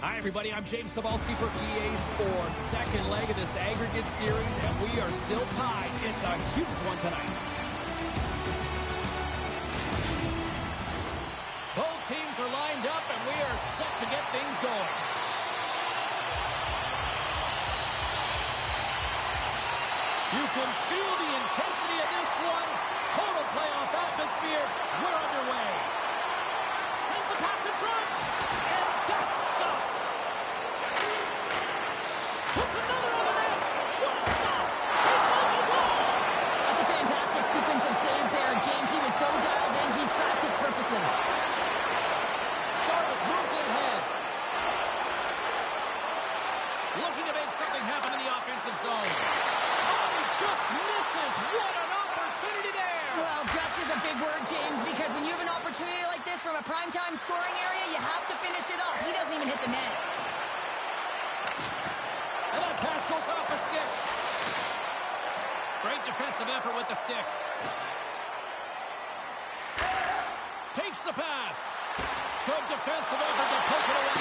Hi, everybody. I'm James Cebulski for EA Sports. Second leg of this aggregate series, and we are still tied. It's a huge one tonight. Both teams are lined up, and we are set to get things going. You can feel the intensity of this one. Total playoff atmosphere. We're underway. Sends the pass in front, and that's stopped. Puts another on the net. What a stop. It's like a ball. That's a fantastic sequence of saves there. James, he was so dialed in, he tracked it perfectly. Jarvis moves it ahead. Looking to make something happen in the offensive zone. Oh, he just misses. What an opportunity there. Well, just is a big word, James, because when you have an opportunity like this from a primetime scoring area, you have to finish it off. He doesn't even hit the net. And that pass goes off a stick. Great defensive effort with the stick. Takes the pass. Good defensive effort to poke it away.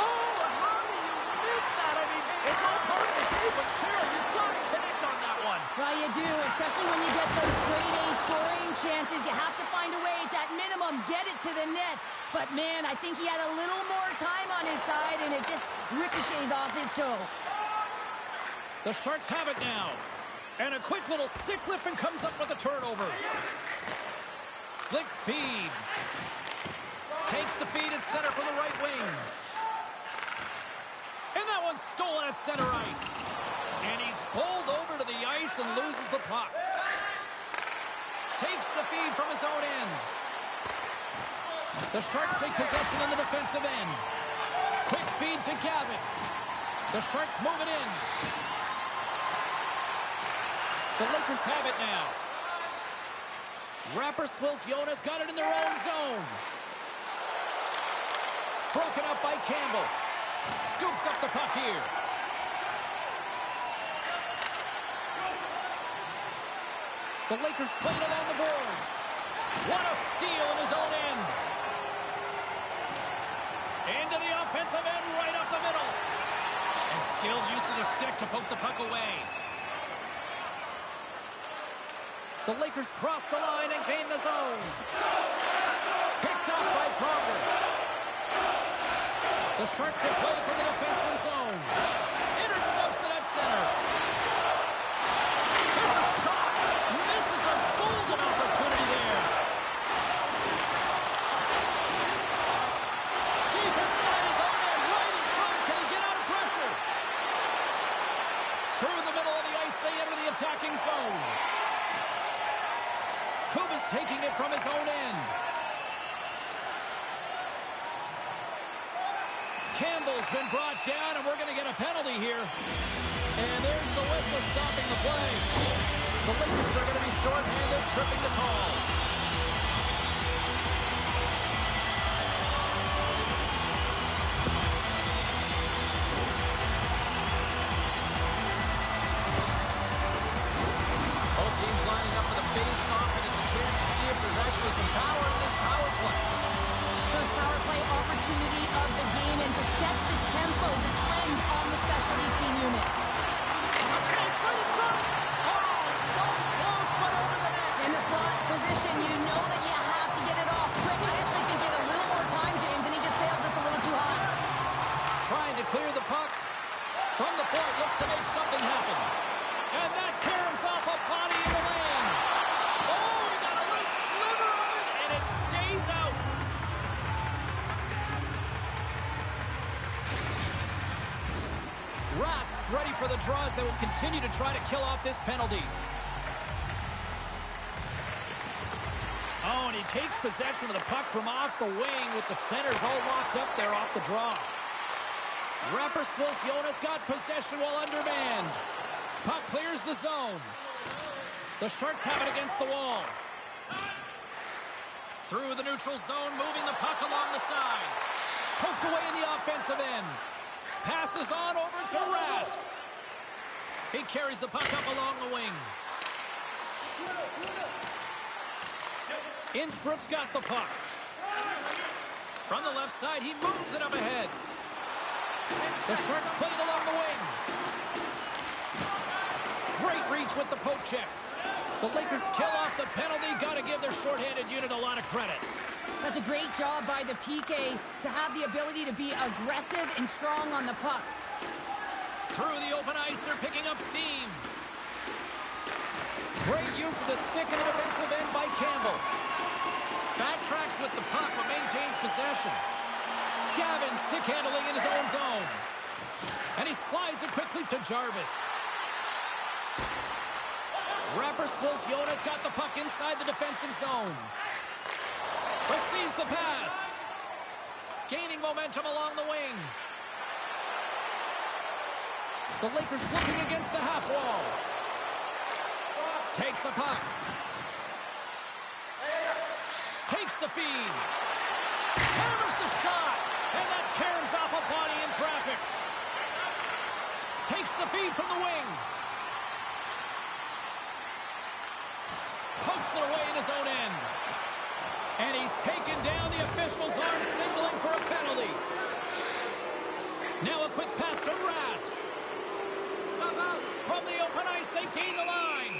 Oh, how do you miss that? I mean, it's all part of the game, but Cheryl, you've got to connect on that one. Well, you do, especially when you get those grade A scoring chances. You have to find a way to, at minimum, get it to the net. But, man, I think he had a little more time on his side, and it just ricochets off his toe. The Sharks have it now. And a quick little stick lift and comes up with a turnover. Slick feed. Takes the feed at center from the right wing. And that one's stolen at center ice. And he's bowled over to the ice and loses the puck. Takes the feed from his own end. The Sharks take possession on the defensive end. Quick feed to Gavin. The Sharks move it in. The Lakers have it now. Rappersvill-Jona's got it in their own zone. Broken up by Campbell. Scoops up the puck here. The Lakers play it along the boards. What a steal in his own end. Into the offensive end, right up the middle. And skilled use of the stick to poke the puck away. The Lakers cross the line and gain the zone. Picked up by Pronger. The The Sharks will play from the defensive zone. Intercepts it at center. Here's a shot. Misses a golden opportunity there. Deep inside his own end, right in front. Can he get out of pressure? Through the middle of the ice, they enter the attacking zone. Kuba's taking it from his own end. Campbell's been brought down, and we're going to get a penalty here. And there's the whistle stopping the play. The Lakers are going to be shorthanded, tripping the call. Both teams lining up for the face-off, and it's a chance to see if there's actually some power in this power play. First power play opportunity of the game, and to set the tempo, the trend on the specialty team unit. A chance right in front. Oh, so close, but over the net. In the slot position, you know that you have to get it off quick. I actually think he had a little more time, James, and he just sailed this a little too high. Trying to clear the puck from the point, looks to make something happen. And that caroms off a body in the lane. Oh, he got a little sliver of it, and it stays out. Rask's ready for the draws that will continue to try to kill off this penalty. Oh, and he takes possession of the puck from off the wing with the centers all locked up there off the draw. Rappersvill-Jona's got possession while undermanned. Puck clears the zone. The Sharks have it against the wall. Through the neutral zone, moving the puck along the side. Poked away in the offensive end. Passes on over to Rask. He carries the puck up along the wing. Innsbruck's got the puck. From the left side, he moves it up ahead. The Sharks play it along the wing. Great reach with the poke check. The Lakers kill off the penalty. Got to give their shorthanded unit a lot of credit. That's a great job by the PK to have the ability to be aggressive and strong on the puck. Through the open ice, they're picking up steam. Great use of the stick in the defensive end by Campbell. Backtracks with the puck, but maintains possession. Gavin stick handling in his own zone. And he slides it quickly to Jarvis. Rappersvill-Jona's got the puck inside the defensive zone. Receives the pass. Gaining momentum along the wing. The Lakers looking against the half wall. Takes the puck. Takes the feed. Hammers the shot. And that caroms off a body in traffic. Takes the feed from the wing. Pokes it away in his own end. And he's taken down. The official's arm signaling for a penalty. Now a quick pass to Rask. From the open ice, they gain the line.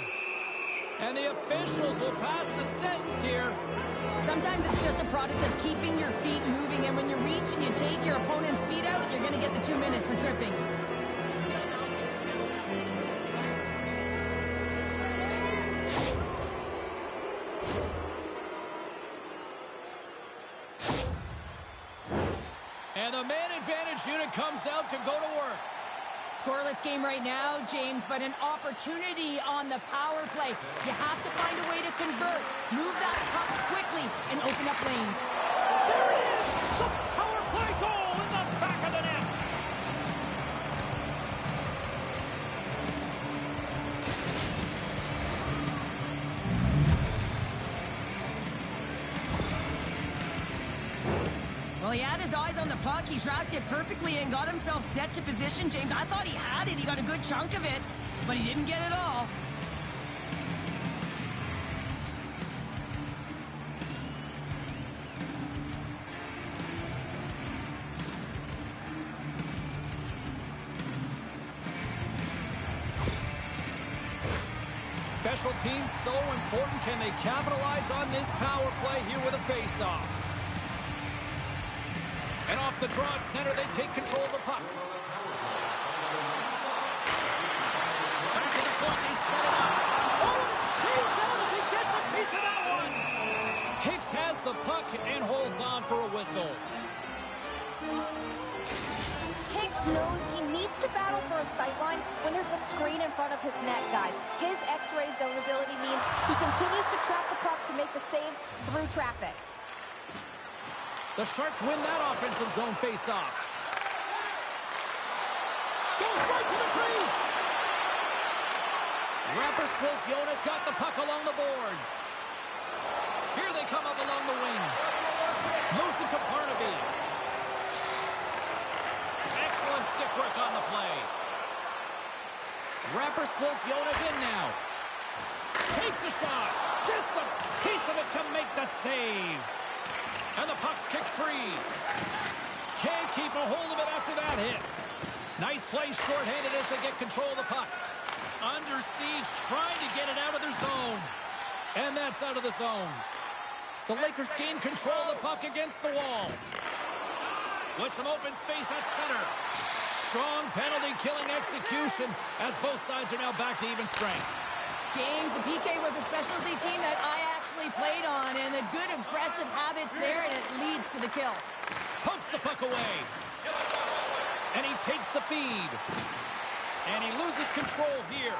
And the officials will pass the sentence here. Sometimes it's just a product of keeping your feet moving, and when you reach and you take your opponent's feet out, you're going to get the 2 minutes for tripping. And the man advantage unit comes out to go to work. Scoreless game right now, James, but an opportunity on the power play. You have to find a way to convert, move that puck quickly, and open up lanes. There it is! The power play goal in the back of the net! Well, he had his eyes on the puck. He tracked it perfectly and got himself set to position, James. I thought he had it. He got a good chunk of it, but he didn't get it all. Special teams so important. Can they capitalize on this power play here with a face-off? And off the draw at center, they take control of the puck. Back to the point, they set it up. Oh, it stays out as he gets a piece of that one. Hicks has the puck and holds on for a whistle. Hicks knows he needs to battle for a sightline when there's a screen in front of his net, guys. His X-ray zone ability means he continues to track the puck to make the saves through traffic. The Sharks win that offensive zone face-off. Goes right to the crease. Rappersvill-Jona's got the puck along the boards. Here they come up along the wing. Moves it to Barnaby. Excellent stick work on the play. Rappersvill-Jona's in now. Takes a shot. Gets a piece of it to make the save. And the puck's kicked free. Can't keep a hold of it after that hit. Nice play shorthanded as they get control of the puck. Under siege, trying to get it out of their zone. And that's out of the zone. The Lakers gain control of the puck against the wall. With some open space at center. Strong penalty-killing execution as both sides are now back to even strength. James, the PK was a specialty team that I actually played on, and the good aggressive habits there, and it leads to the kill. Pokes the puck away. And he takes the feed. And he loses control here.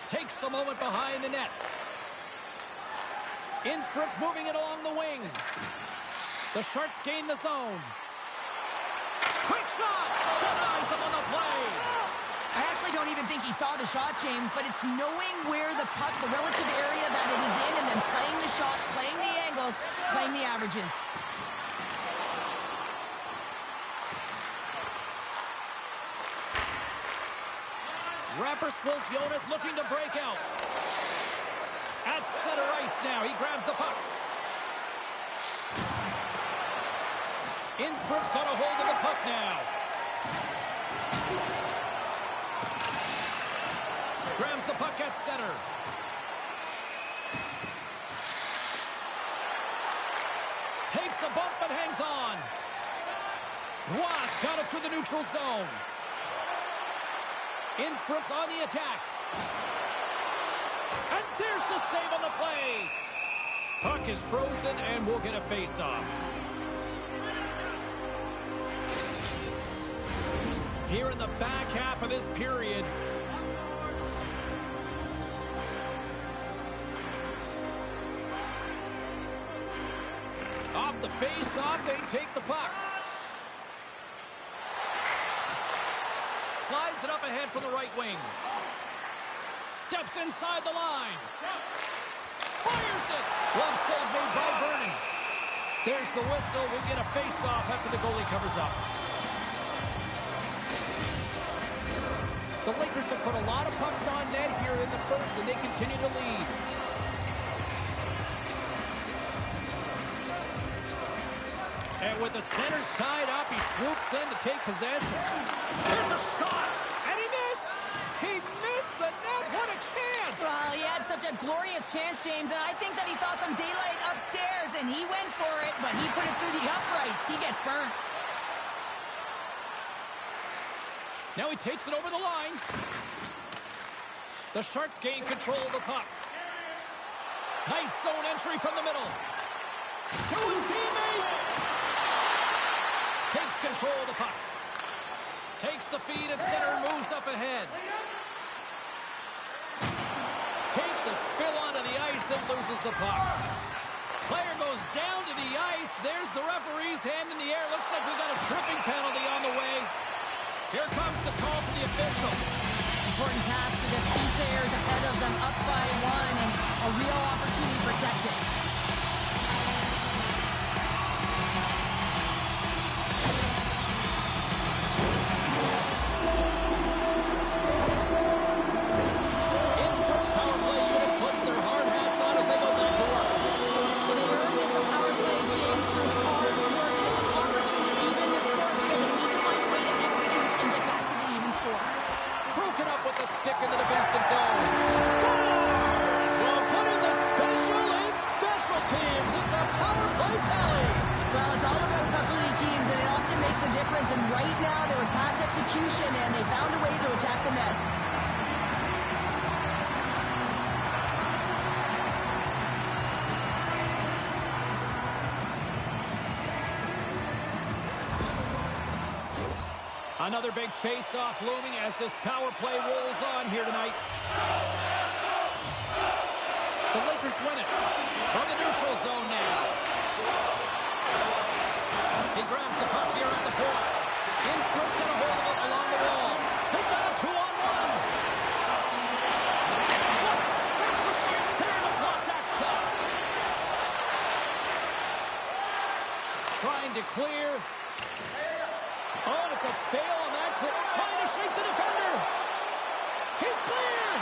Takes a moment behind the net. Innsbruck's moving it along the wing. The Sharks gain the zone. Quick shot! Denies him on the play. I actually don't even think he saw the shot, James, but it's knowing where the puck, the relative area that it is in, and then playing the shot, playing the angles, playing the averages. Rappersvill-Jona's looking to break out. At center ice now, he grabs the puck. Innsbruck's got a hold of the puck now. Grabs the puck at center. Takes a bump but hangs on. Ross got it through the neutral zone. Innsbruck's on the attack. And there's the save on the play. Puck is frozen and we'll get a face-off. Here in the back half of this period. Off the face-off, they take the puck. Slides it up ahead from the right wing. Steps inside the line. Fires it. Glove save made by Vernon. There's the whistle. We'll get a face-off after the goalie covers up. The Lakers have put a lot of pucks on net here in the first, and they continue to lead. And with the centers tied up, he swoops in to take possession. Here's a shot, and he missed. He missed the net. What a chance. Well, he had such a glorious chance, James, and I think that he saw some daylight upstairs, and he went for it, but he put it through the uprights. He gets burnt. Now he takes it over the line. The Sharks gain control of the puck. Nice zone entry from the middle. To his teammate. Takes control of the puck. Takes the feed at center and moves up ahead. Takes a spill onto the ice and loses the puck. Player goes down to the ice. There's the referee's hand in the air. Looks like we got a tripping penalty on the way. Here comes the call to the official. Important task for the key players ahead of them, up by one, and a real opportunity protected. Innsbruck's power play unit puts their hard hats on as they go back to work. Well, they earned this power play, James, through hard work, and it's an opportunity to even the score here. They need to find a way to execute and get back to the even score. Broken up with the stick in the defensive zone. Scores! chance, and right now there was pass execution, and they found a way to attack the net. Another big face-off looming as this power play rolls on here tonight. The Lakers win it from the neutral zone now. He grabs the puck here at the point. Innsbruck's got a hold of it along the wall. They've got a 2-on-1. What a sacrifice there to block that shot. Trying to clear. Oh, and it's a fail on that trip. Trying to shake the defender. He's cleared.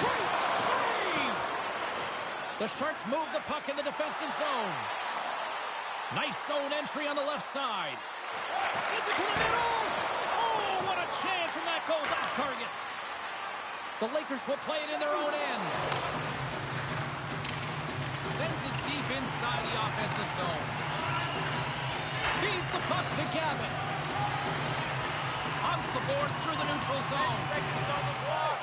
Great save. The Sharks move the puck in the defensive zone. Nice zone entry on the left side. Sends it to the middle. Oh, what a chance, and that goes off target. The Lakers will play it in their own end. Sends it deep inside the offensive zone. Feeds the puck to Gavin. Hugs the boards through the neutral zone. 10 seconds on the clock.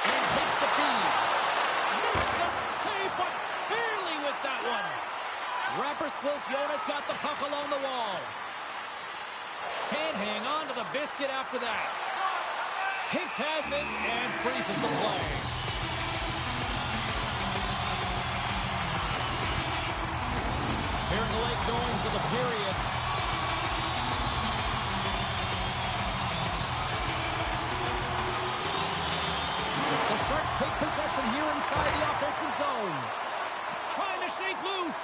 And takes the feed. Makes the save, but barely with that one. Rappersvill-Jona's got the puck along the wall. Can't hang on to the biscuit after that. Hicks has it and freezes the play. Here in the late goings of the period. The Sharks take possession here inside the offensive zone. Trying to shake loose.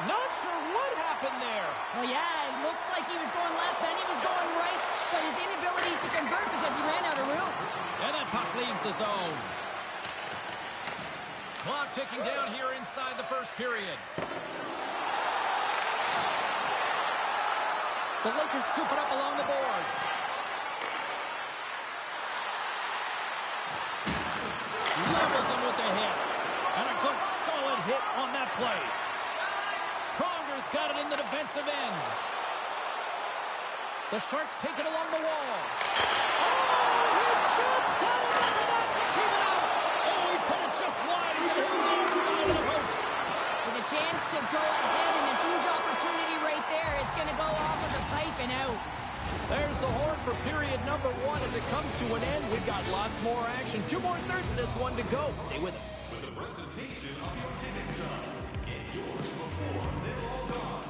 Not sure what happened there. Well, yeah, it looks like he was going left, then he was going right, but his inability to convert because he ran out of room. And that puck leaves the zone. Clock ticking down here inside the first period. The Lakers scoop it up along the boards. Levels him with the hit. And a good solid hit on that play. Pronger's got it in the defensive end. The Sharks take it along the wall. Oh, he just got enough of that to keep it out. Oh, he put it just wide as it hits the outside of the post. With a chance to go ahead and a huge opportunity right there. It's going to go off of the pipe and out. There's the horn for period number 1 as it comes to an end. We've got lots more action. 2 more thirds of this one to go. Stay with us. With the presentation of your ticket stub. Get yours before they're all gone.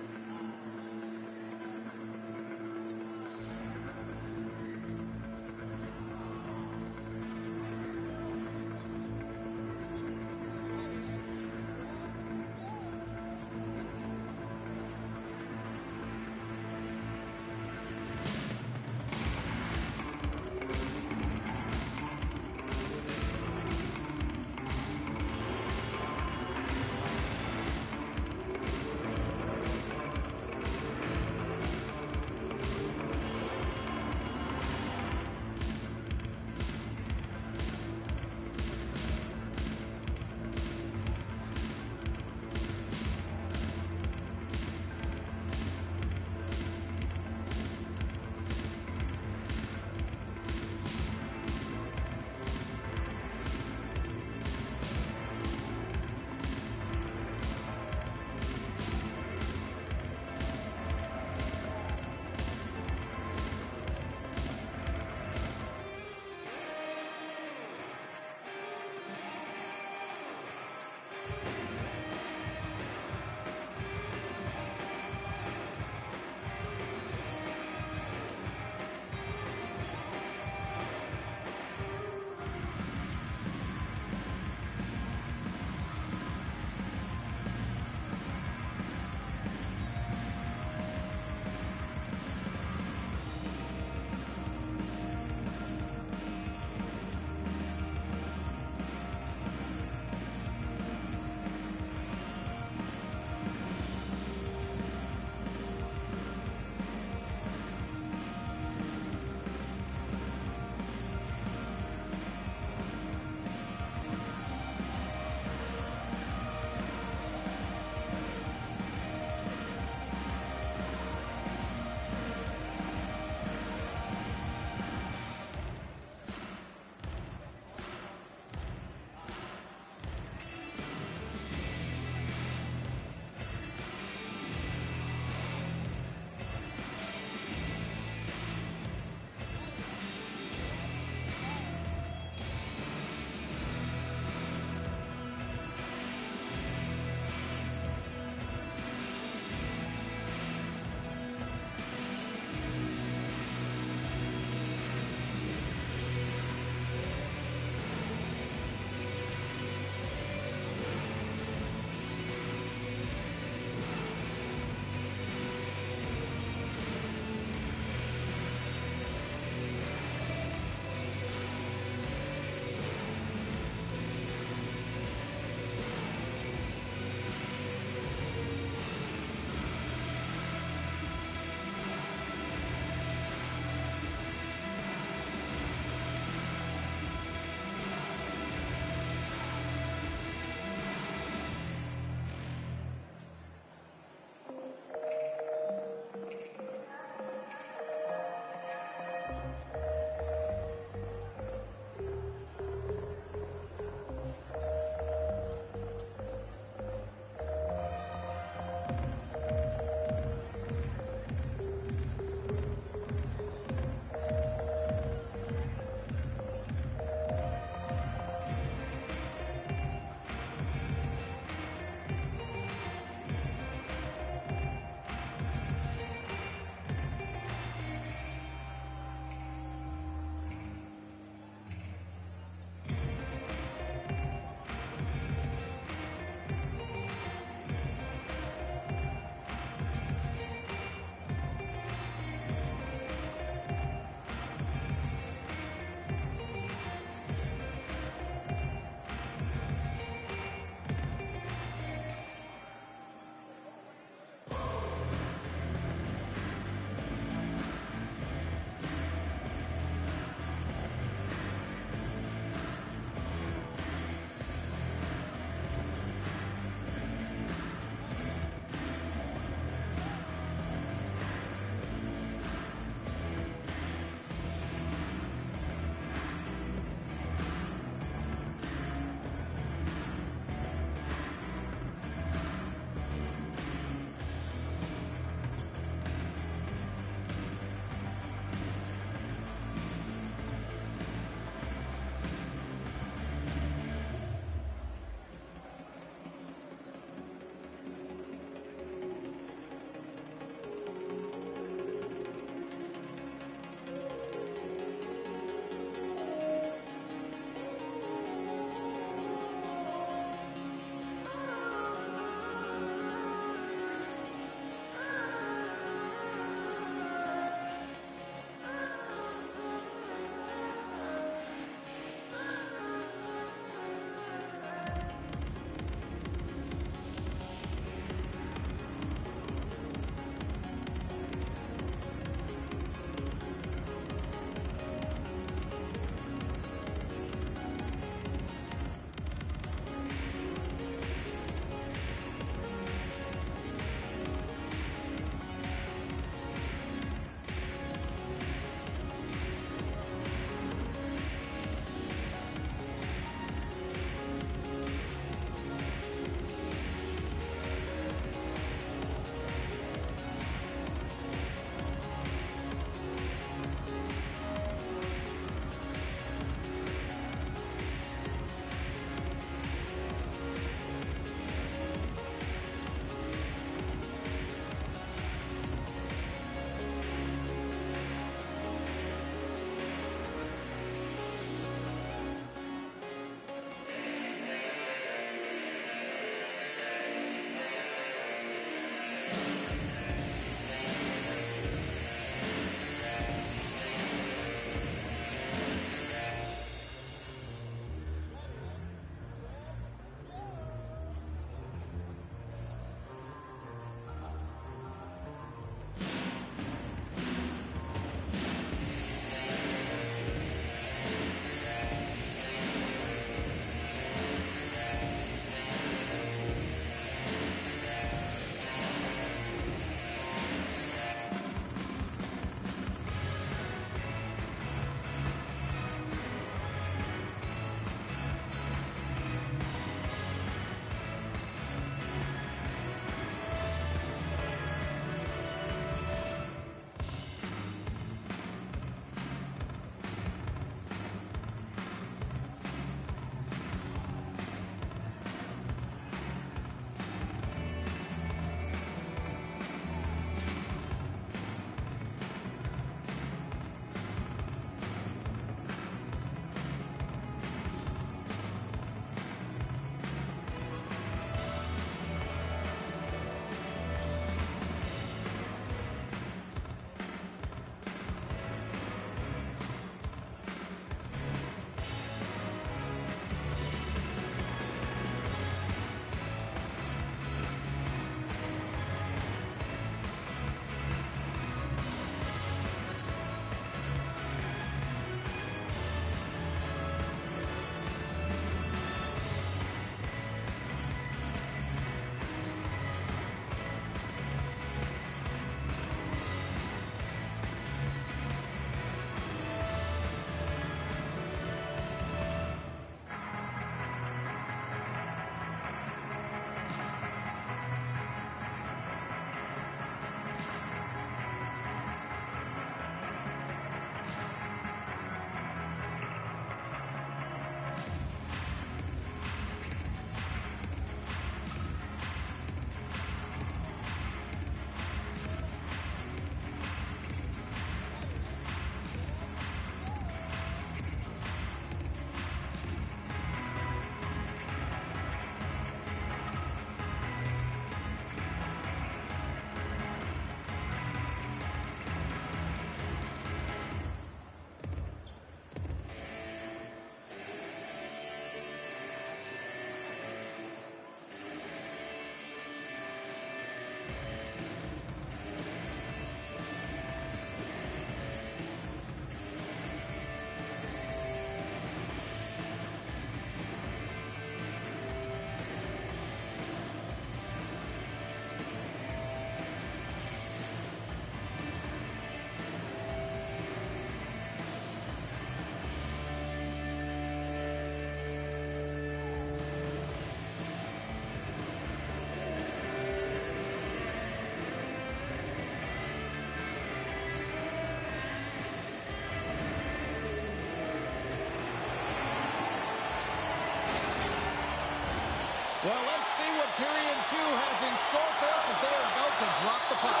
Well, let's see what period 2 has in store for us as they are about to drop the puck.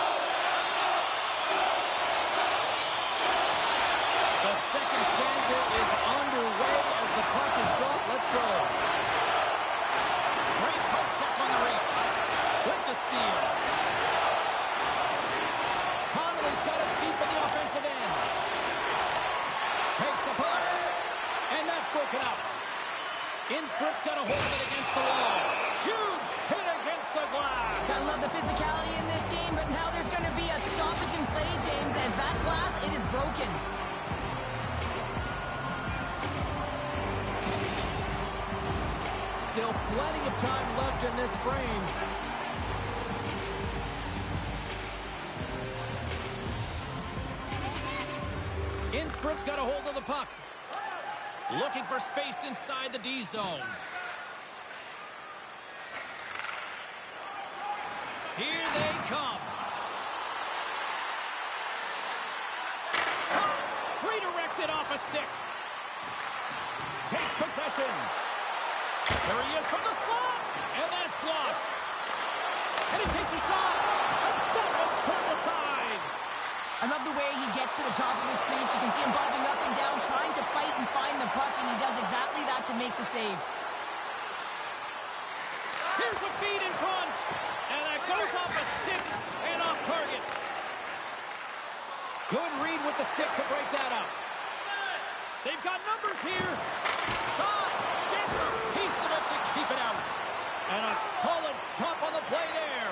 The second stanza is underway as the puck is dropped. Let's go. Great puck check on the reach. With the steal. Connolly's got it deep in the offensive end. Takes the puck. And that's broken up. Innsbruck's got a hold of it against the wall. Huge hit against the glass. I love the physicality in this game, but now there's going to be a stoppage in play, James, as that glass, it is broken. Still plenty of time left in this frame. Innsbruck's got a hold of the puck. Looking for space inside the D zone. Here they come. Shot! Redirected off a stick. Takes possession. There he is from the slot. And that's blocked. And he takes a shot. And that one's turned aside. I love the way he gets to the top of his crease. You can see him bobbing up and down, trying to fight and find the puck, and he does exactly that to make the save. Here's a feed in front, and that goes off a stick and off target. Good read with the stick to break that up. They've got numbers here. Shot, gets a piece of it to keep it out. And a solid stop on the play there.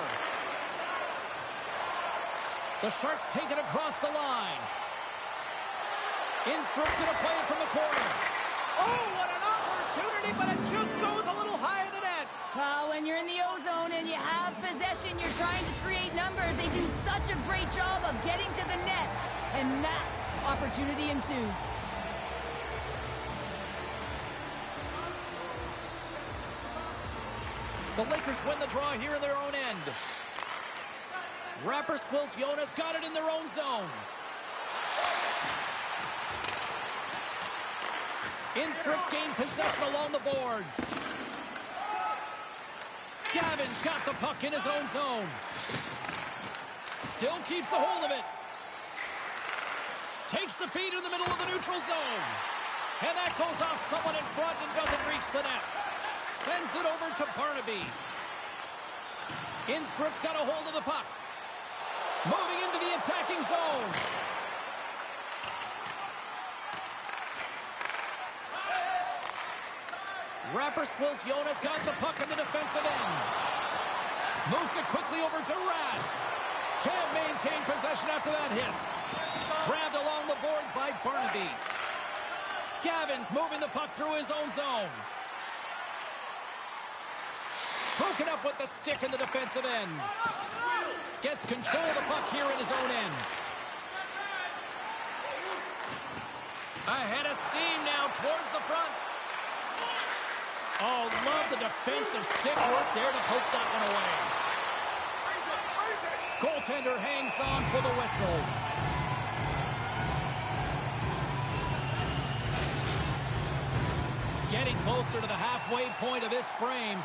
The Sharks take it across the line. Innsbruck's going to play it from the corner. Oh, what an opportunity, but it just goes a little higher than that. Well, when you're in the O-zone and you have possession, you're trying to create numbers. They do such a great job of getting to the net, and that opportunity ensues. The Lakers win the draw here in their own end. Rappersvill-Jona's got it in their own zone. Innsbruck's gained possession along the boards. Gavin's got the puck in his own zone. Still keeps a hold of it. Takes the feed in the middle of the neutral zone. And that goes off someone in front and doesn't reach the net. Sends it over to Barnaby. Innsbruck's got a hold of the puck. Moving into the attacking zone. Rappersvill-Jona's got the puck in the defensive end. Moves it quickly over to Rask. Can't maintain possession after that hit. Grabbed along the boards by Barnaby. Gavin's moving the puck through his own zone. Broken up with the stick in the defensive end. Gets control of the puck here in his own end. Ahead of steam now towards the front. Oh, love the defensive stick work there to poke that one away. Goaltender hangs on for the whistle. Getting closer to the halfway point of this frame.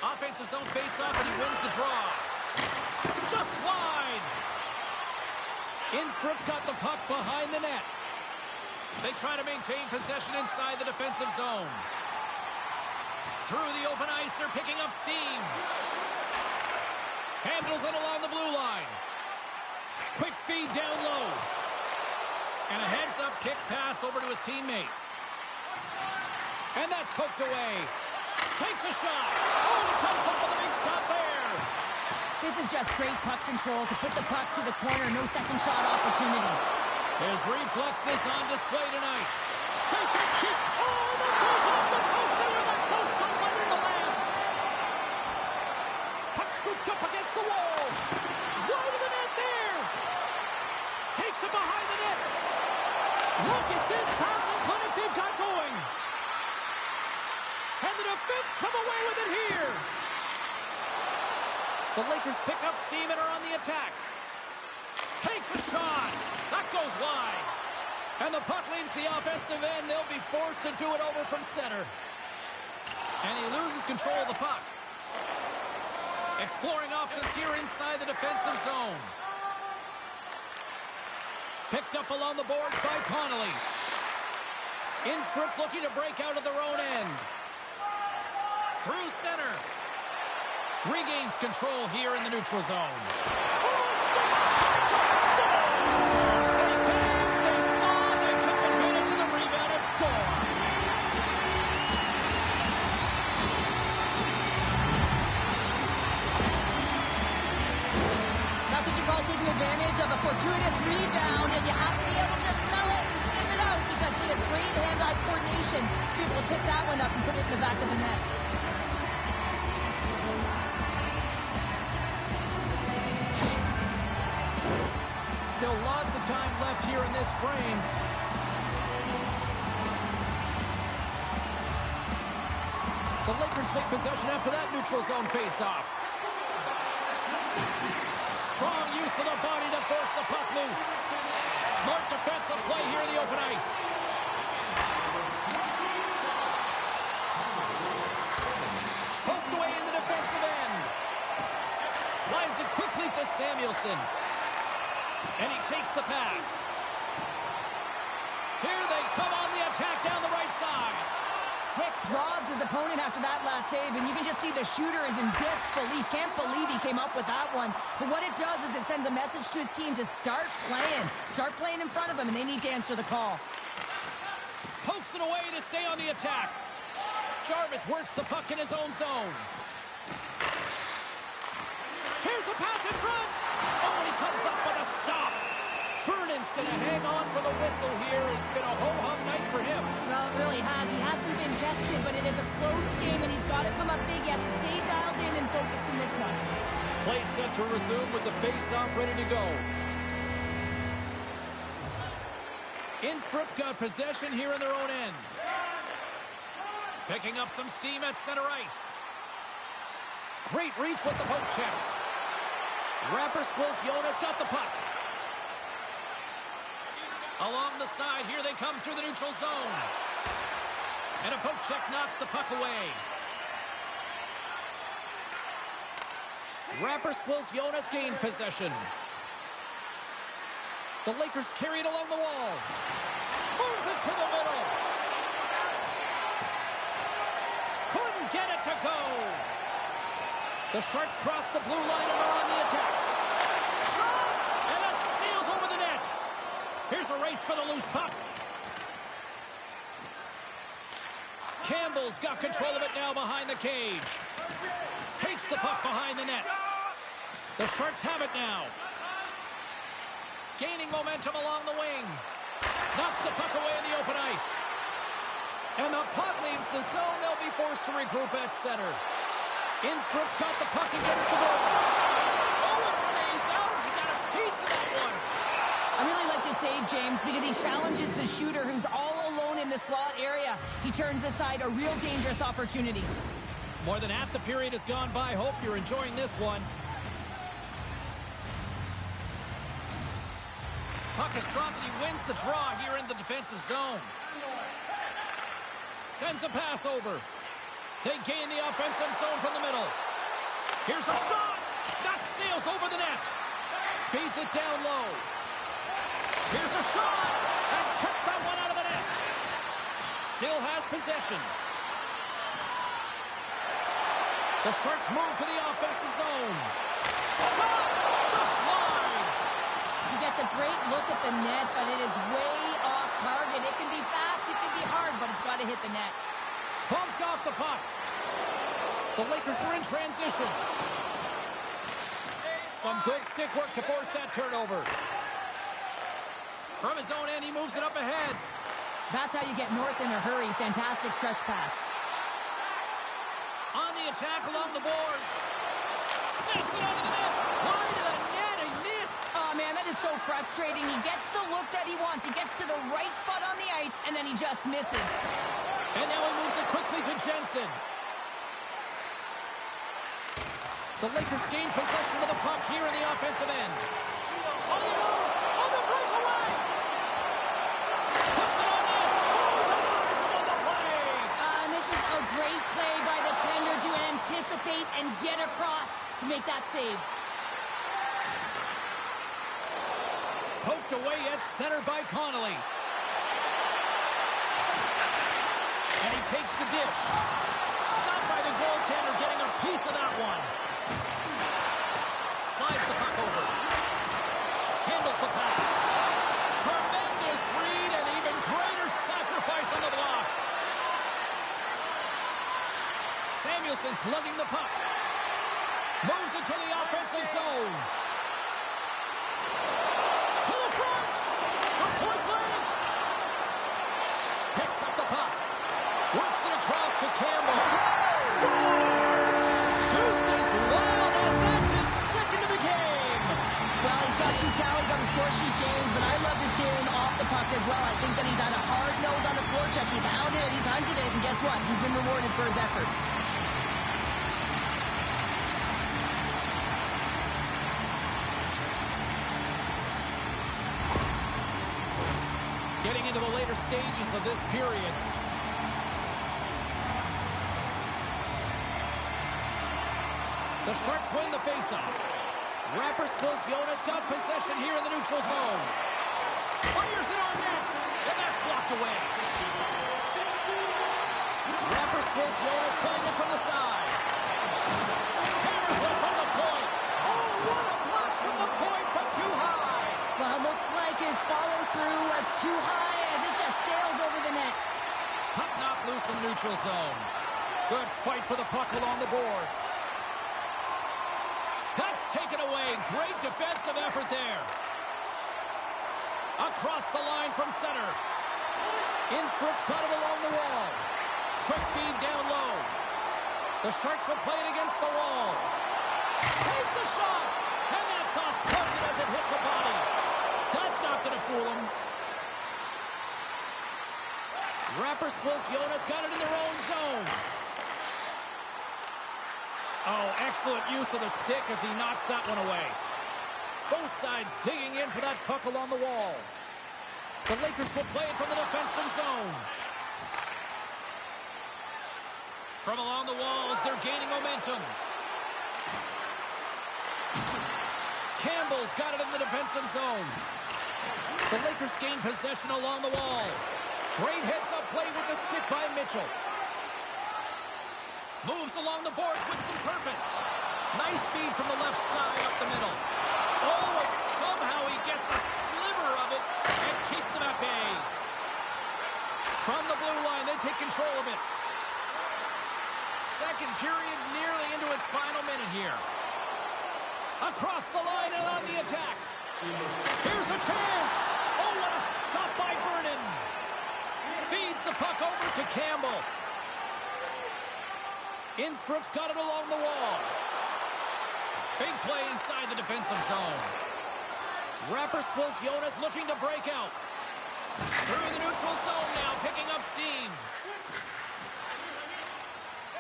Offense his own face-off, and he wins the draw. Just wide. Innsbruck's got the puck behind the net. They try to maintain possession inside the defensive zone. Through the open ice, they're picking up steam. Handles it along the blue line. Quick feed down low. And a heads-up kick pass over to his teammate. And that's hooked away. Takes a shot. Oh, he comes up with a big stop there. This is just great puck control to put the puck to the corner. No second shot opportunity. His reflexes on display tonight. Takes a skip. Oh, that goes off the post there with a post to lighter the lamp. Puck scooped up against the wall. Wide of the net there. Takes it behind the net. Look at this passing clinic they've got going. And the defense come away with it here. The Lakers pick up steam and are on the attack. Takes a shot. That goes wide. And the puck leaves the offensive end. They'll be forced to do it over from center. And he loses control of the puck. Exploring options here inside the defensive zone. Picked up along the boards by Connolly. Innsbruck's looking to break out of their own end. Through center. Regains control here in the neutral zone. They came, they saw, they took advantage of the rebound and scored. That's what you call taking advantage of a fortuitous rebound, and you have to be able to smell it and sniff it out because he has great hand-eye coordination to be able to pick that one up and put it in the back of the net. Still lots of time left here in this frame. The Lakers take possession after that neutral zone face-off. Strong use of the body to force the puck loose. Smart defensive play here in the open ice. Poked away in the defensive end. Slides it quickly to Samuelson. And he takes the pass. Here they come on the attack down the right side. Hicks robs his opponent after that last save, and you can just see the shooter is in disbelief. Can't believe he came up with that one. But what it does is it sends a message to his team to start playing. Start playing in front of them, and they need to answer the call. Pokes it away to stay on the attack. Jarvis works the puck in his own zone. Here's a pass in front. Oh, he comes up with a stop. Vernon's going to hang on for the whistle here. It's been a ho-hum night for him. Well, it really has. He hasn't been tested, but it is a close game, and he's got to come up big. He has to stay dialed in and focused in this one. Play set to resume with the face-off ready to go. Innsbruck's got possession here in their own end. Picking up some steam at center ice. Great reach with the poke check. Rappersvill-Jona's got the puck. Along the side, here they come through the neutral zone. And a poke check knocks the puck away. Rappersvill-Jona's gained possession. The Lakers carry it along the wall. Moves it to the middle. Couldn't get it to go. The Sharks cross the blue line and are on the attack. Shot! And that sails over the net. Here's a race for the loose puck. Campbell's got control of it now behind the cage. Takes the puck behind the net. The Sharks have it now. Gaining momentum along the wing. Knocks the puck away in the open ice. And the puck leaves the zone. They'll be forced to regroup at center. Innsbruck's got the puck against the boards. Oh, it stays out. He got a piece of that one. I really like this save, James, because he challenges the shooter who's all alone in the slot area. He turns aside a real dangerous opportunity. More than half the period has gone by. Hope you're enjoying this one. Puck is dropped and he wins the draw here in the defensive zone. Sends a pass over. They gain the offensive zone from the middle. Here's a shot. That sails over the net. Feeds it down low. Here's a shot. And took that one out of the net. Still has possession. The Sharks move to the offensive zone. Shot. Just slide. He gets a great look at the net, but it is way off target. It can be fast, it can be hard, but it's got to hit the net. Bumped off the puck. The Lakers are in transition. Some good stick work to force that turnover. From his own end, he moves it up ahead. That's how you get north in a hurry. Fantastic stretch pass. On the attack along the boards. Snaps it onto the net. Wide of the net. He missed. Oh, man, that is so frustrating. He gets the look that he wants. He gets to the right spot on the ice, and then he just misses. And now he moves it quickly to Jensen. The Lakers gain possession of the puck here in the offensive end. On the move! On the breakaway! get across to make that save. Poked away at center by Connolly. And he takes the dish. Stopped by the goaltender, getting a piece of that one. Slides the puck over. Handles the pass. Tremendous read and even greater sacrifice on the block. Samuelson's lugging the puck. Moves it to the offensive zone. To the front. For point blank. Picks up the puck. Works it across to Campbell. Scores! Deuces wild as that's his second of the game. Well, he's got 2 tallies on the score sheet, James, but I love this game off the puck as well. I think that he's had a hard nose on the forecheck. He's hounded it, he's hunted it, and guess what? He's been rewarded for his efforts. Getting into the later stages of this period. The Sharks win the faceoff. Rappersvill-Jona's got possession here in the neutral zone. Fires it on net, and that's blocked away. Rappersvill-Jona's playing it from the side. Hammers one from the point. Oh, what a blast from the point, but too high. Well, it looks like his follow-through was too high as it just sails over the net. Puck knocked loose in the neutral zone. Good fight for the puck along the boards. That's taken away. Great defensive effort there. Across the line from center. Innsbruck's got it along the wall. Quick feed down low. The Sharks will play it against the wall. Takes a shot. And that's off target as it hits a body. That's not going to fool him. Rappersvill-Jona's got it in their own zone. Oh, excellent use of the stick as he knocks that one away. Both sides digging in for that puck along the wall. The Lakers will play it from the defensive zone. From along the walls, they're gaining momentum. Campbell's got it in the defensive zone. The Lakers gain possession along the wall. Great heads-up play with the stick by Mitchell. Moves along the boards with some purpose. Nice speed from the left side up the middle. Oh, and somehow he gets a sliver of it and keeps them at bay. From the blue line, they take control of it. Second period nearly into its final minute here. Across the line and on the attack. Here's a chance. Oh, what a stop by Vernon. Feeds the puck over to Campbell. Innsbruck's got it along the wall. Big play inside the defensive zone. Rappersvill-Jona's looking to break out. Through the neutral zone now, picking up steam.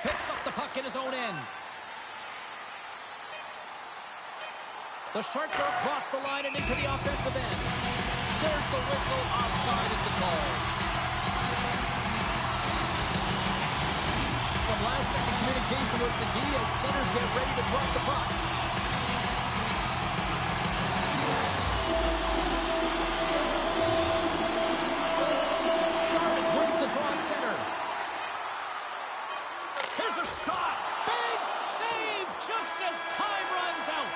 Picks up the puck in his own end. The Sharks are across the line and into the offensive end. There's the whistle. Offside is the call. Some last-second communication with the D as centers get ready to drop the puck. Jarvis wins the draw at center. Here's a shot. Big save just as time runs out.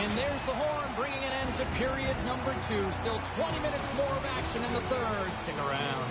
And there's the horn, bringing an end to period number 2. Still 20 minutes more of action in the third. Stick around.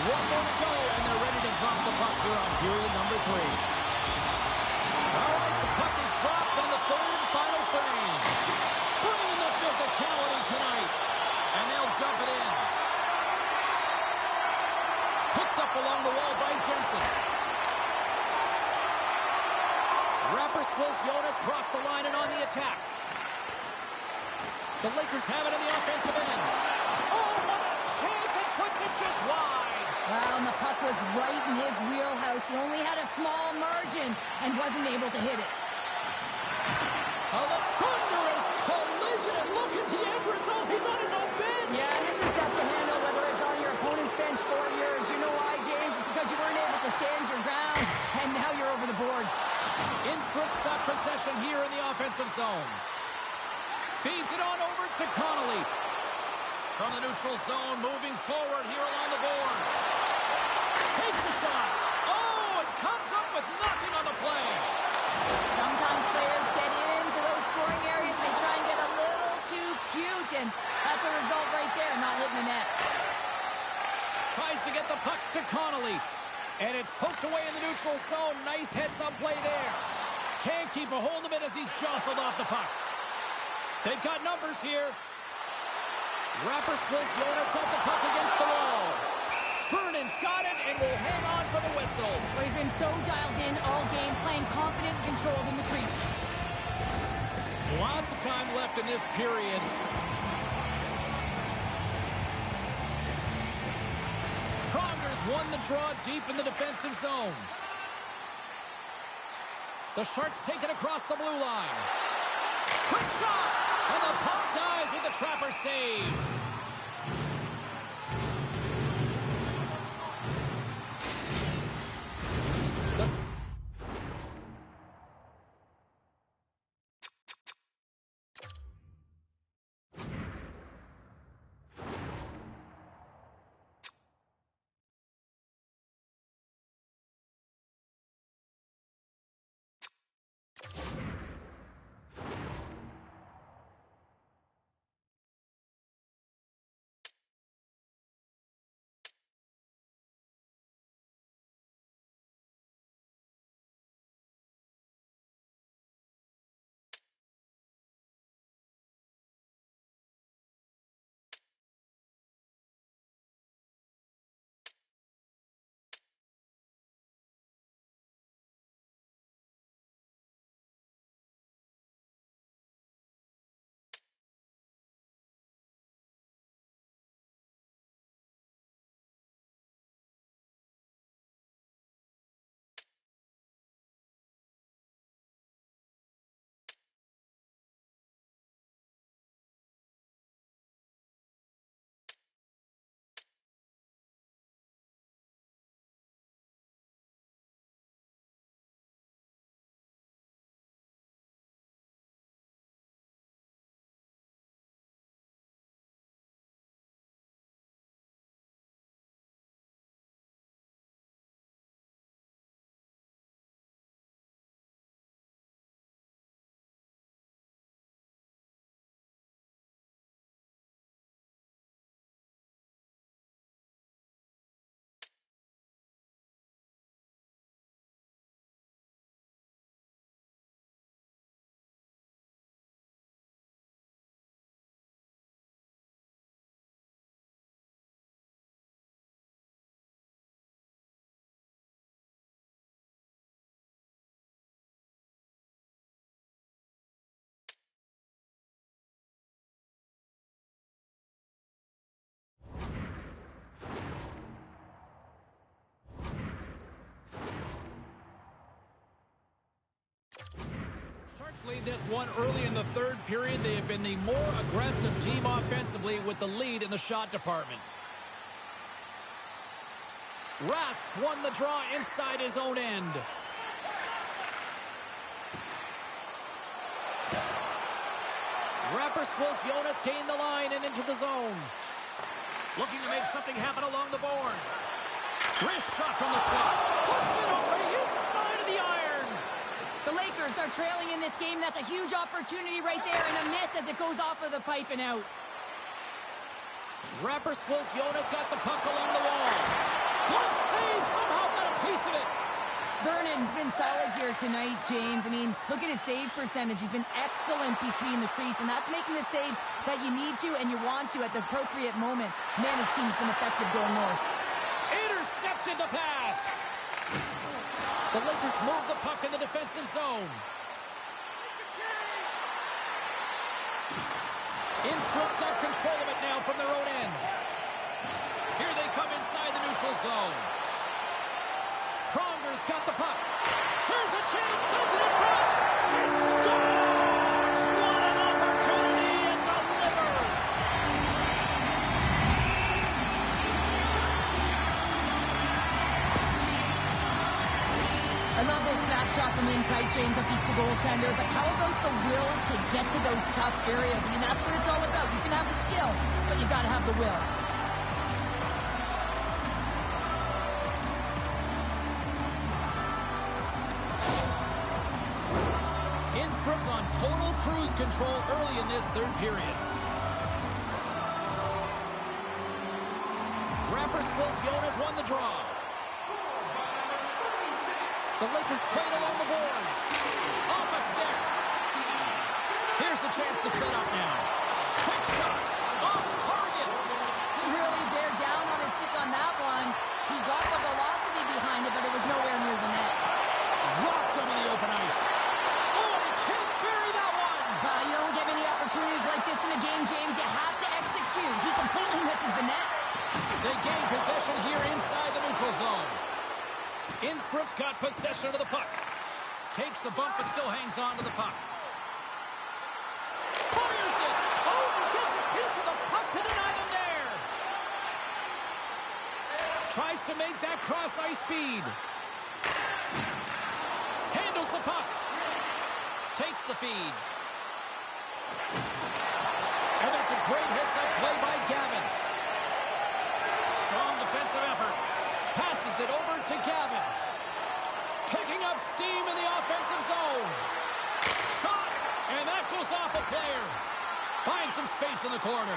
One more to go, and they're ready to drop the puck here on period number 3. All right, the puck is dropped on the third and final frame. Bringing the physicality tonight, and they'll dump it in. Picked up along the wall by Jensen. Rappersvill-Jona's crossed the line and on the attack. The Lakers have it on the offensive end. Oh, what a chance! It puts it just wide. Well, and the puck was right in his wheelhouse. He only had a small margin and wasn't able to hit it. Oh, the thunderous collision. And look at the end result. He's on his own bench. Yeah, and this is tough to handle whether it's on your opponent's bench or yours. You know why, James? It's because you weren't able to stand your ground, and now you're over the boards. Innsbruck's got possession here in the offensive zone. Feeds it on over to Connolly. From the neutral zone, moving forward here along the boards. Takes a shot. Oh, and comes up with nothing on the play. Sometimes players get into those scoring areas. They try and get a little too cute, and that's a result right there, not hitting the net. Tries to get the puck to Connolly. And it's poked away in the neutral zone. Nice heads-up play there. Can't keep a hold of it as he's jostled off the puck. They've got numbers here. Rappersvill-Jona's got the puck against the wall. Vernon's got it and will hang on for the whistle. Well, he's been so dialed in all game, playing confident and controlled in the crease. Lots of time left in this period. Prongers won the draw deep in the defensive zone. The Sharks take it across the blue line. Quick shot! And the puck dies with the Trapper save. Lead this one early in the third period. They have been the more aggressive team offensively with the lead in the shot department. Rask's won the draw inside his own end. Rappersvill-Jona's gained the line and into the zone. Looking to make something happen along the boards. Wrist shot from the slot. Puts it on the inside of the iron. The Lakers are trailing in this game. That's a huge opportunity right there, and a miss as it goes off of the pipe and out. Rappersvill-Jona's got the puck along the wall. tonight, James. I mean, look at his save percentage. He's been excellent between the crease, and that's making the saves that you need to and you want to at the appropriate moment. Man, his team's been effective going north. Intercepted the pass. The Lakers move the puck in the defensive zone. Innsbruck's got control of it now from their own end. Here they come inside the neutral zone. Pronger's got the puck. Here's a chance, sends it in front. He scores! What an opportunity and delivers! I love this snapshot from in tight, James, that beats the goaltender. But how about the will to get to those tough areas? I mean, that's what it's all about. You can have the skill, but you got to have the will. Innsbruck's on total cruise control early in this third period. Rappersvill-Jona's won the draw. The Lakers played along the boards. Off a stick. Here's a chance to set up now. Quick shot. Off target. He really bared down on his stick on that one. He got the velocity behind it, but it was nowhere near the net. Dropped him in the open ice. Oh, he can't bury that one. You don't get many opportunities like this in a game, James. You have to execute. He completely misses the net. They gain possession here inside the neutral zone. Innsbruck's got possession of the puck. Takes a bump but still hangs on to the puck. Fires it! Oh, he gets a piece of the puck to deny them there. Tries to make that cross-ice feed. Handles the puck. Takes the feed. And that's a great hits-up play by Gavin. Strong defensive effort. Passes it over to Gavin. Picking up steam in the offensive zone. Shot, and that goes off a player. Finds some space in the corner.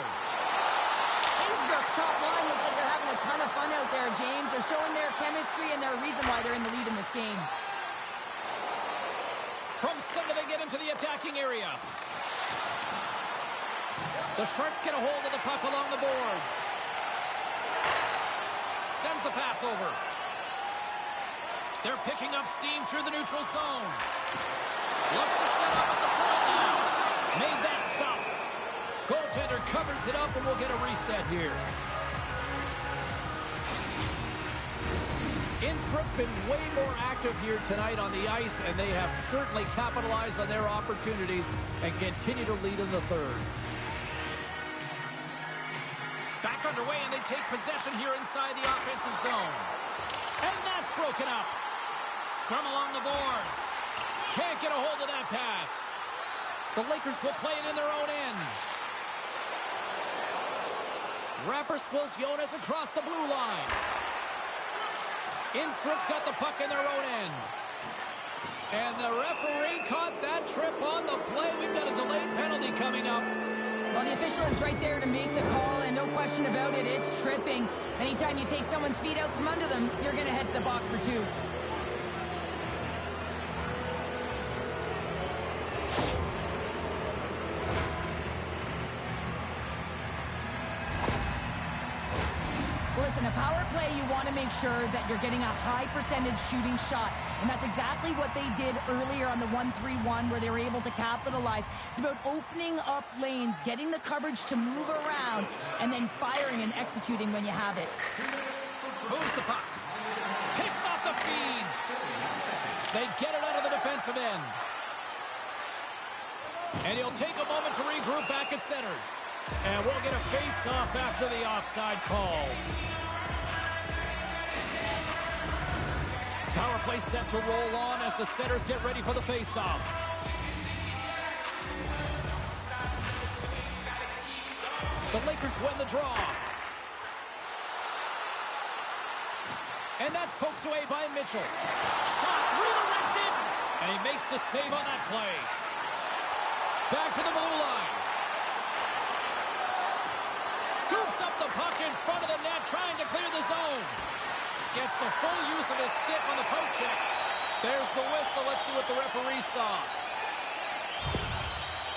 Innsbruck's top line looks like they're having a ton of fun out there, James. They're showing their chemistry, and they're a reason why they're in the lead in this game. From center, they get into the attacking area. The Sharks get a hold of the puck along the boards. Sends the pass over. They're picking up steam through the neutral zone. Looks to set up at the point now. Made that stop. Goaltender covers it up, and we'll get a reset here. Innsbruck's been way more active here tonight on the ice, and they have certainly capitalized on their opportunities and continue to lead in the third. Back underway, and they take possession here inside the offensive zone. And that's broken up. Scrum along the boards. Can't get a hold of that pass. The Lakers will play it in their own end. Rappersvill-Jona's across the blue line. Innsbruck's got the puck in their own end. And the referee caught that trip on the play. We've got a delayed penalty coming up. Well, the official is right there to make the call, and no question about it, it's tripping. Anytime you take someone's feet out from under them, you're going to head to the box for two. Listen, a power play, you want to make sure that you're getting a high percentage shooting shot. And that's exactly what they did earlier on the 1-3-1, where they were able to capitalize. It's about opening up lanes, getting the coverage to move around, and then firing and executing when you have it. Moves the puck. Picks off the feed. They get it out of the defensive end. And he'll take a moment to regroup back at center. And we'll get a face-off after the offside call. Power play set to roll on as the setters get ready for the face-off. The Lakers win the draw. And that's poked away by Mitchell. Shot redirected. And he makes the save on that play. Back to the blue line. Scoops up the puck in front of the net, trying to clear the zone. Gets the full use of his stick on the poke check. There's the whistle. Let's see what the referee saw.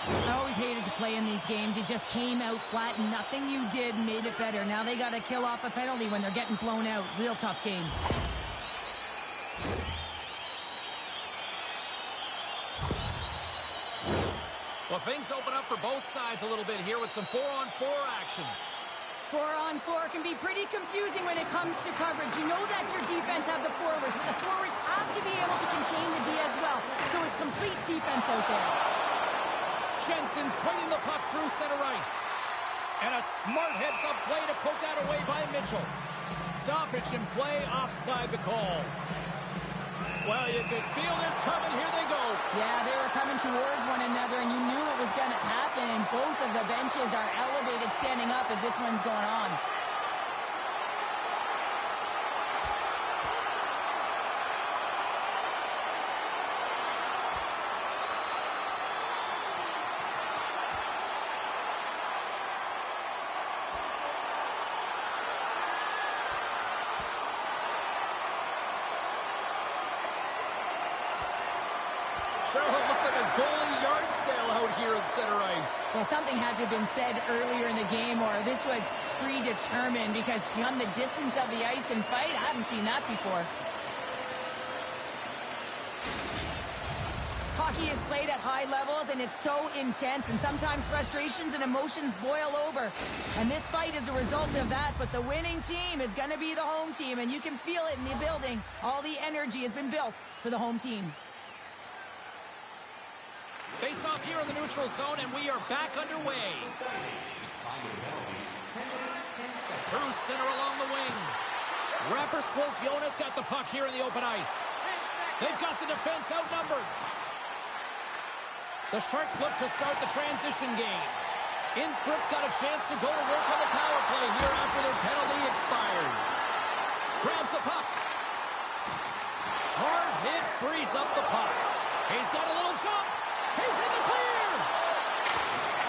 I always hated to play in these games. You just came out flat and nothing you did made it better. Now they got to kill off a penalty when they're getting blown out. Real tough game. Well, things open up for both sides a little bit here with some 4-on-4 action. 4-on-4 can be pretty confusing when it comes to coverage. You know that your defense have the forwards, but the forwards have to be able to contain the D as well. So it's complete defense out there. Jensen swinging the puck through center ice. And a smart heads-up play to poke that away by Mitchell. Stoppage in play, offside the call. Well, you could feel this coming. Here they go. Yeah, they were coming towards one another, and you knew it was going to happen. And both of the benches are elevated standing up as this one's going on. Sure looks like a goalie yard sale out here at center ice. Well, something had to have been said earlier in the game, or this was predetermined, because to run the distance of the ice and fight, I haven't seen that before. Hockey is played at high levels, and it's so intense, and sometimes frustrations and emotions boil over. And this fight is a result of that, but the winning team is going to be the home team, and you can feel it in the building. All the energy has been built for the home team. Face off here in the neutral zone, and we are back underway. Through center along the wing. Rappersvill-Jona's got the puck here in the open ice. They've got the defense outnumbered. The Sharks look to start the transition game. Innsbruck's got a chance to go to work on the power play here after their penalty expired. Grabs the puck. Hard hit, frees up the puck. He's got a little jump. He's in the clear!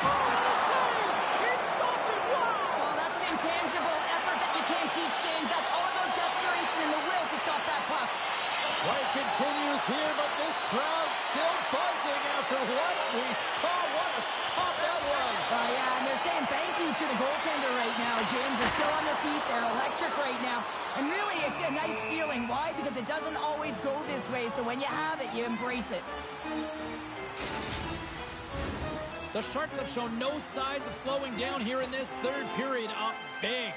Oh, what a save! He stopped it! Wow! Oh, that's an intangible effort that you can't teach, James. That's all about desperation and the will to stop that puck. Play continues here, but this crowd's still buzzing after what we saw. What a stop that was! Yeah, and they're saying thank you to the goaltender right now, James. They're still on their feet. They're electric right now. And really, it's a nice feeling. Why? Because it doesn't always go this way, so when you have it, you embrace it. The Sharks have shown no signs of slowing down here in this third period. Up big.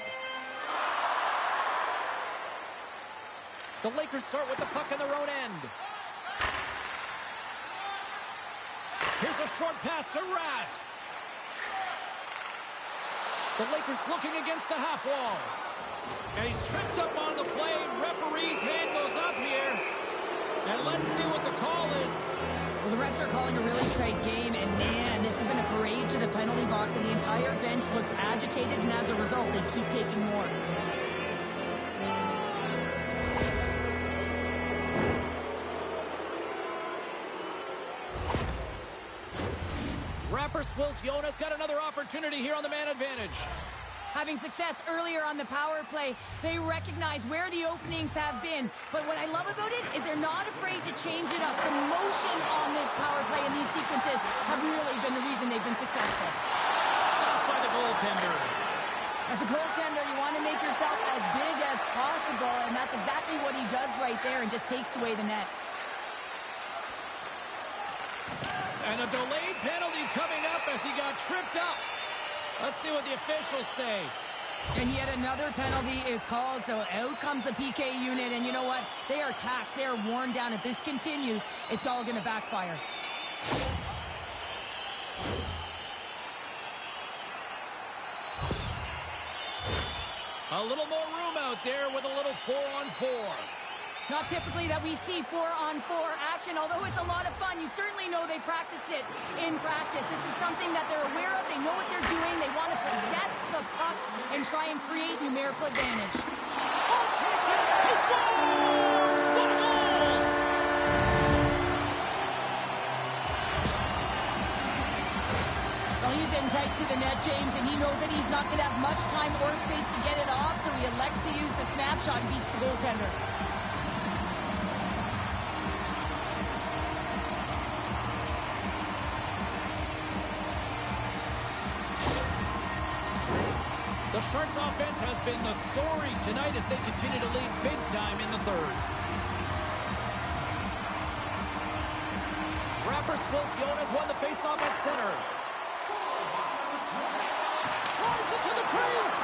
The Lakers start with the puck in their own end. Here's a short pass to Rask. The Lakers looking against the half wall. And he's tripped up on the play. Referee's hand goes up here. And let's see what the call is. Well, the refs are calling a really tight game, and man, this has been a parade to the penalty box, and the entire bench looks agitated, and as a result, they keep taking more. Rappersvill-Jona's got another opportunity here on the man advantage. Having success earlier on the power play, they recognize where the openings have been. But what I love about it is they're not afraid to change it up. The motion on this power play and these sequences have really been the reason they've been successful. Stopped by the goaltender. As a goaltender, you want to make yourself as big as possible, and that's exactly what he does right there and just takes away the net. And a delayed penalty coming up as he got tripped up. Let's see what the officials say. And yet another penalty is called, so out comes the PK unit, and you know what? They are taxed. They are worn down. If this continues, it's all going to backfire. A little more room out there with a little 4-on-4. Not typically that we see 4-on-4 action, although it's a lot of fun. You certainly know they practice it in practice. This is something that they're aware of. They know what they're doing. They want to possess the puck and try and create numerical advantage. Oh, take it! He scores! What a goal! Well, he's in tight to the net, James, and he knows that he's not going to have much time or space to get it off, so he elects to use the snapshot and beats the goaltender. offense has been the story tonight as they continue to lead big time in the third. Rappersvill-Jona's won the faceoff at center. Drives it to the crease.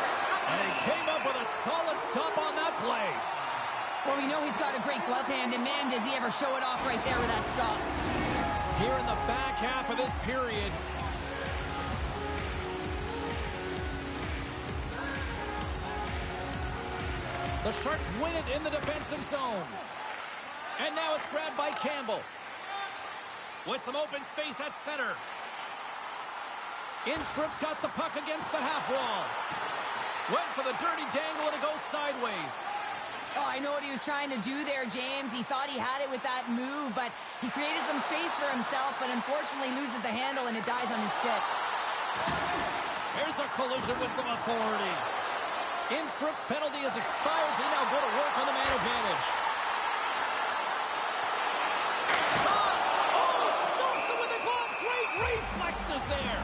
And he came up with a solid stop on that play. Well, we know he's got a great glove hand, and man, does he ever show it off right there with that stop. Here in the back half of this period, the Sharks win it in the defensive zone. And now it's grabbed by Campbell. With some open space at center. Innsbruck's got the puck against the half wall. Went for the dirty dangle and it goes sideways. Oh, I know what he was trying to do there, James. He thought he had it with that move, but he created some space for himself, but unfortunately loses the handle and it dies on his stick. Here's a collision with some authority. Innsbruck's penalty has expired. They now go to work on the man advantage. Shot! Oh, he stumps it with the glove. Great reflexes there.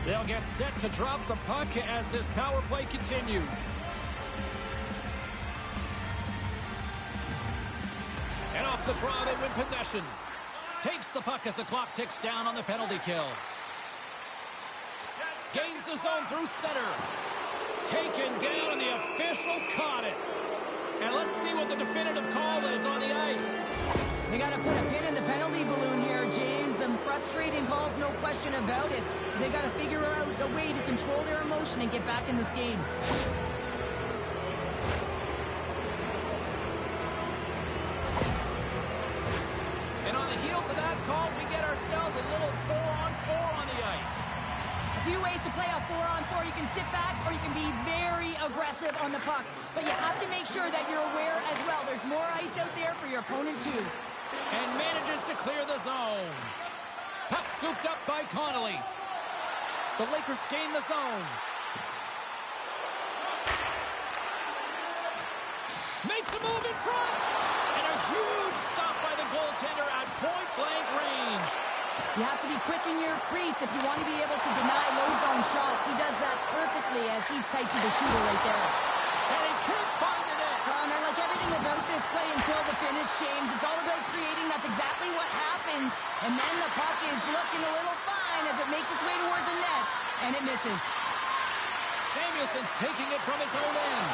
They'll get set to drop the puck as this power play continues. And off the draw, they win possession. Takes the puck as the clock ticks down on the penalty kill. Gains the zone through center. Taken down, and the officials caught it. And let's see what the definitive call is on the ice. They got to put a pin in the penalty balloon here, James. The frustrating calls, no question about it. They got to figure out a way to control their emotion and get back in this game. And on the heels of that call, we get ourselves a little 4-on-4 on the ice. A few ways to play a 4-on-4. You can sit back or you can be very aggressive on the puck. But you have to make sure that you're aware as well. There's more ice out there for your opponent too. And manages to clear the zone. Puck scooped up by Connolly. The Lakers gain the zone. Makes a move in front. And a huge stop by the goaltender at point-blank range. You have to be quick in your crease if you want to be able to deny low zone shots. He does that perfectly as he's tight to the shooter right there. And he can't find the net. And I like everything about this play until the finish, James. It's all about creating. That's exactly what happens. And then the puck is looking a little fine as it makes its way towards the net. And it misses. Samuelson's taking it from his own end.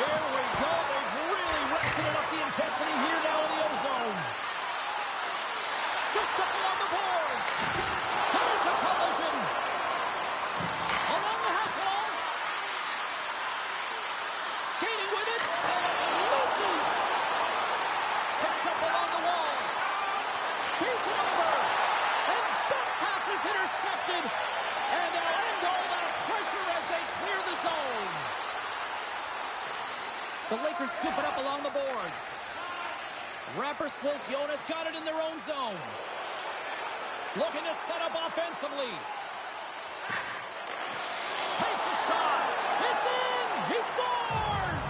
Here we go. They've really ratcheted up the intensity here now in the O-zone. Scooped up along the boards. There's a collision. Along the half wall. Skating with it. Misses. Picked up along the wall. Feeds it over. And that pass is intercepted. And they'll end all that pressure as they clear the zone. The Lakers scoop it up along the boards. Rappersvill-Jona's got it in their own zone. Looking to set up offensively. Takes a shot. It's in. He scores.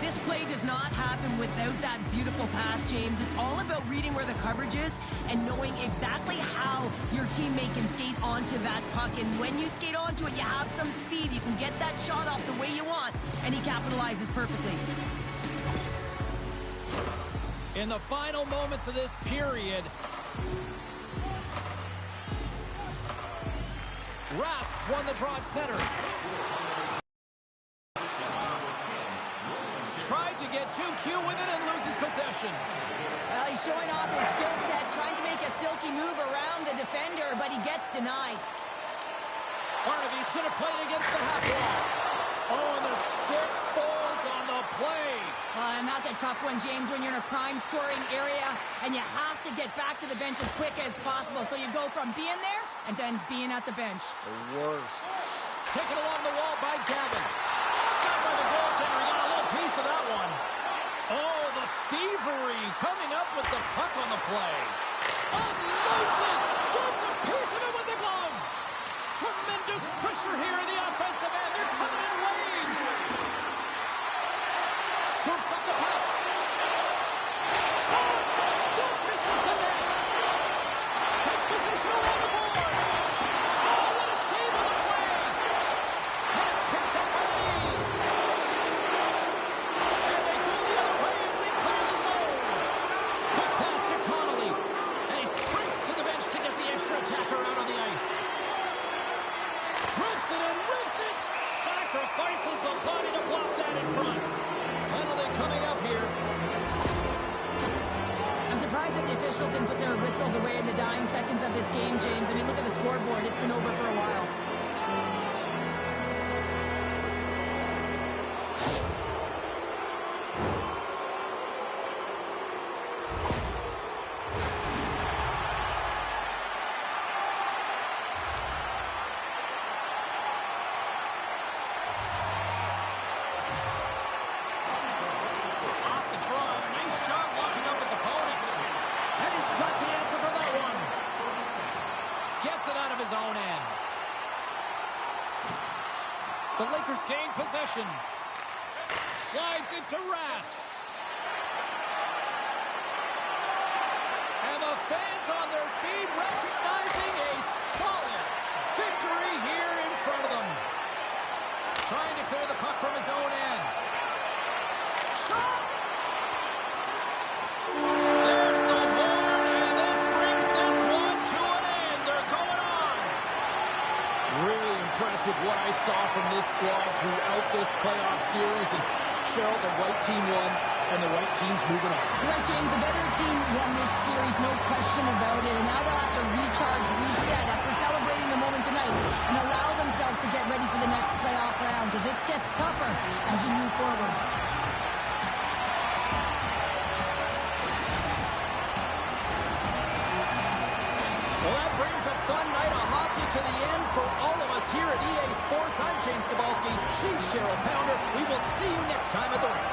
This play does not happen without that beautiful pass, James. It's all about reading where the coverage is and knowing exactly how your teammate can skate onto that puck. And when you skate onto it, you have some speed. You can get that shot off the way you want, and he capitalizes perfectly. In the final moments of this period, Rask's won the draw at center. Tried to get 2Q with it and loses possession. Well, he's showing off his skill set, trying to make a silky move around the defender, but he gets denied. Barnaby's going to play it against the half wall. Oh, and the stick falls on the play. And that's a tough one, James, when you're in a prime scoring area, and you have to get back to the bench as quick as possible. So you go from being there and then being at the bench. The worst. Taken along the wall by Gavin. Stopped by the goaltender. He got a little piece of that one. Oh, the thievery coming up with the puck on the play. Unloads it. Gets a piece of it with the glove. Tremendous pressure here in the offensive end. They're coming in waves. Scoops up the puck. Shot. That misses the net. Takes position around the boards. Oh, what a save on the play. And it's picked up by the knees. And they go the other way as they clear the zone. Quick pass to Connolly. And he sprints to the bench to get the extra attacker out on the ice. Grips it and rips it. Sacrifices the body to block that in front. Penalty coming up here. I'm surprised that the officials didn't put their whistles away in the dying seconds of this game, James. I mean, look at the scoreboard. It's been over for a while. Off the draw. Nice job locking up his opponent. And he's got the answer for that one. Gets it out of his own end. The Lakers gain possession. Slides into Rask. And the fans on their feet recognizing a solid victory here in front of them. Trying to clear the puck from his own end. Shot! There's the horn, and this brings this one to an end. They're going on. Really impressed with what I saw from this squad throughout this playoff series. And Cheryl, the right team won, and the right team's moving on. You're right, James. The better team won this series, no question about it. And now they'll have to recharge, reset after celebrating the moment tonight and allow themselves to get ready for the next playoff round because it gets tougher as you move forward. Well, that brings a fun night of hockey to the end for all of us here at EA Sports. I'm James Cebulski. She's Cheryl Pounder. We will see you next time at the rink.